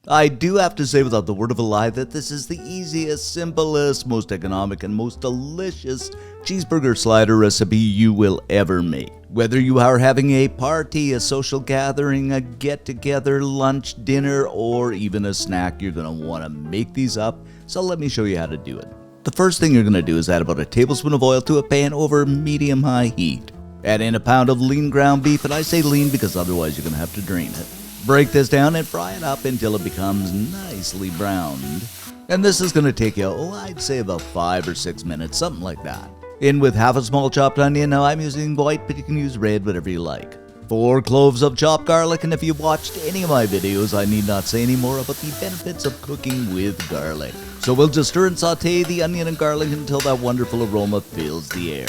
I do have to say without the word of a lie that this is the easiest, simplest, most economic, and most delicious cheeseburger slider recipe you will ever make. Whether you are having a party, a social gathering, a get-together, lunch, dinner, or even a snack, you're going to want to make these up, so let me show you how to do it. The first thing you're going to do is add about a tablespoon of oil to a pan over medium-high heat. Add in a pound of lean ground beef, and I say lean because otherwise you're going to have to drain it. Break this down and fry it up until it becomes nicely browned. And this is going to take you, I'd say about 5 or 6 minutes, something like that. In with half a small chopped onion. Now I'm using white, but you can use red, whatever you like. 4 cloves of chopped garlic, and if you've watched any of my videos, I need not say any more about the benefits of cooking with garlic. So we'll just stir and saute the onion and garlic until that wonderful aroma fills the air.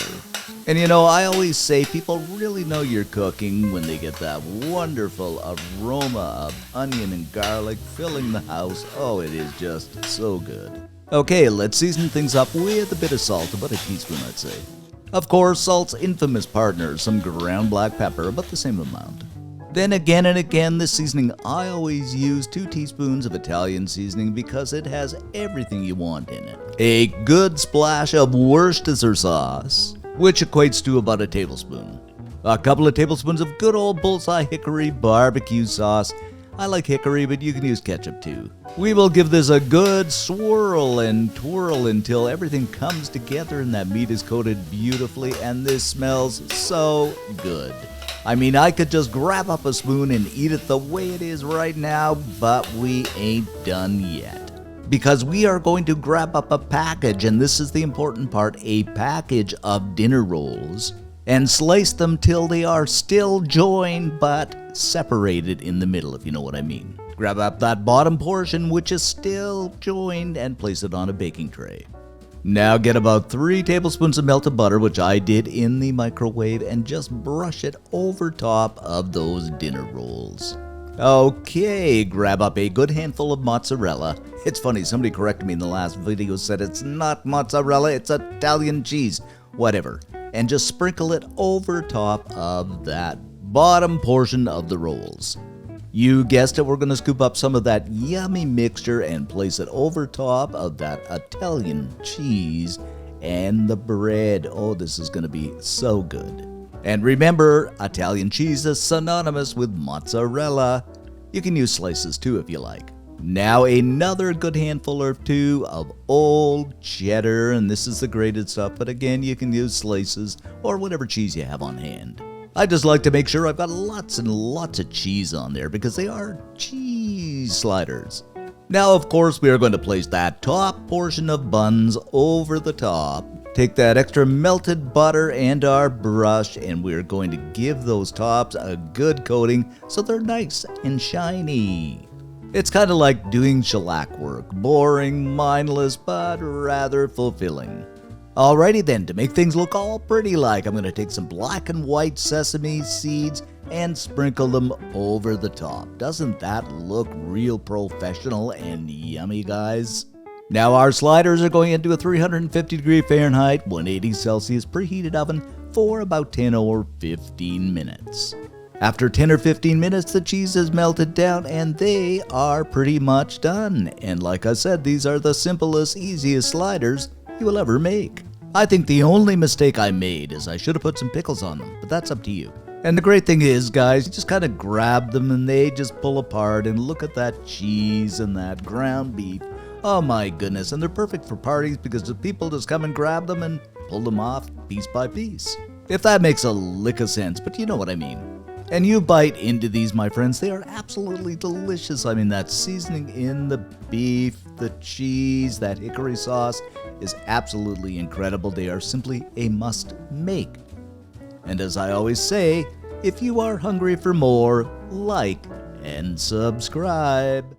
And you know, I always say people really know you're cooking when they get that wonderful aroma of onion and garlic filling the house. Oh, it is just so good. Okay, let's season things up with a bit of salt, about a teaspoon I'd say. Of course, salt's infamous partner, some ground black pepper, about the same amount. Then again and again, this seasoning, I always use 2 teaspoons of Italian seasoning because it has everything you want in it. A good splash of Worcestershire sauce, which equates to about a tablespoon. A couple of tablespoons of good old bullseye hickory barbecue sauce. I like hickory, but you can use ketchup too. We will give this a good swirl and twirl until everything comes together and that meat is coated beautifully, and this smells so good. I mean, I could just grab up a spoon and eat it the way it is right now, but we ain't done yet. Because we are going to grab up a package, and this is the important part, a package of dinner rolls, and slice them till they are still joined but separated in the middle, if you know what I mean. Grab up that bottom portion which is still joined and place it on a baking tray. Now get about 3 tablespoons of melted butter, which I did in the microwave, and just brush it over top of those dinner rolls. Okay, grab up a good handful of mozzarella. It's funny, somebody corrected me in the last video, said it's not mozzarella, it's Italian cheese. Whatever. And just sprinkle it over top of that bottom portion of the rolls. You guessed it, we're going to scoop up some of that yummy mixture and place it over top of that Italian cheese and the bread. Oh, this is going to be so good. And remember, Italian cheese is synonymous with mozzarella. You can use slices too if you like. Now another good handful or 2 of old cheddar, and this is the grated stuff, but again, you can use slices or whatever cheese you have on hand. I just like to make sure I've got lots and lots of cheese on there because they are cheese sliders. Now, of course, we are going to place that top portion of buns over the top. Take that extra melted butter and our brush, and we're going to give those tops a good coating so they're nice and shiny. It's kind of like doing shellac work, boring, mindless, but rather fulfilling. Alrighty then, to make things look all pretty like, I'm going to take some black and white sesame seeds and sprinkle them over the top. Doesn't that look real professional and yummy, guys? Now our sliders are going into a 350 degree Fahrenheit, 180 Celsius preheated oven for about 10 or 15 minutes. After 10 or 15 minutes, the cheese is melted down and they are pretty much done. And like I said, these are the simplest, easiest sliders you will ever make. I think the only mistake I made is I should have put some pickles on them, but that's up to you. And the great thing is, guys, you just kind of grab them and they just pull apart, and look at that cheese and that ground beef. Oh my goodness, and they're perfect for parties because the people just come and grab them and pull them off piece by piece. If that makes a lick of sense, but you know what I mean. And you bite into these, my friends, they are absolutely delicious. I mean, that seasoning in the beef, the cheese, that hickory sauce is absolutely incredible. They are simply a must make. And as I always say, if you are hungry for more, like and subscribe.